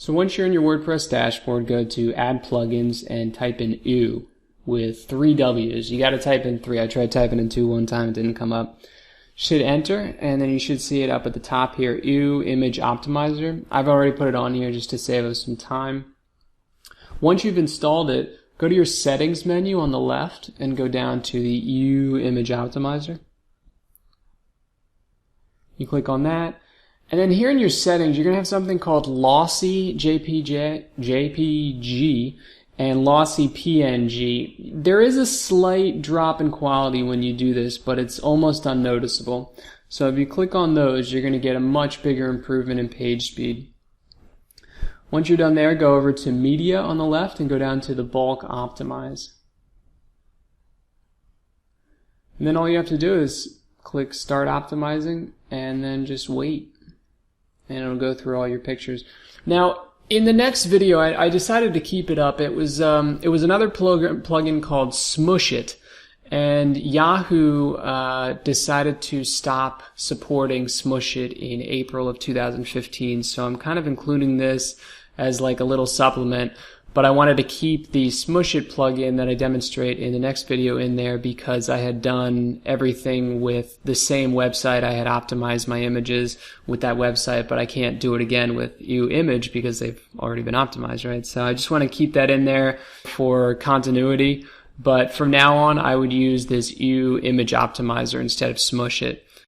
So once you're in your WordPress dashboard, go to Add Plugins and type in EW with 3 W's. You got to type in 3. I tried typing in 2 one time, it didn't come up. Should enter, and then you should see it up at the top here, EW Image Optimizer. I've already put it on here just to save us some time. Once you've installed it, go to your Settings menu on the left and go down to the EW Image Optimizer. You click on that. And then here in your settings, you're going to have something called Lossy JPG and Lossy PNG. There is a slight drop in quality when you do this, but it's almost unnoticeable. So if you click on those, you're going to get a much bigger improvement in page speed. Once you're done there, go over to Media on the left and go down to the Bulk Optimize. And then all you have to do is click Start Optimizing and then just wait. And it'll go through all your pictures. Now, in the next video, I decided to keep it up. It was another plugin called Smush It, and Yahoo decided to stop supporting Smush It in April of 2015. So I'm kind of including this as like a little supplement. But I wanted to keep the Smush It plugin that I demonstrate in the next video in there because I had done everything with the same website. I had optimized my images with that website, but I can't do it again with EW Image because they've already been optimized, right? So I just want to keep that in there for continuity. But from now on, I would use this EW Image Optimizer instead of Smush It.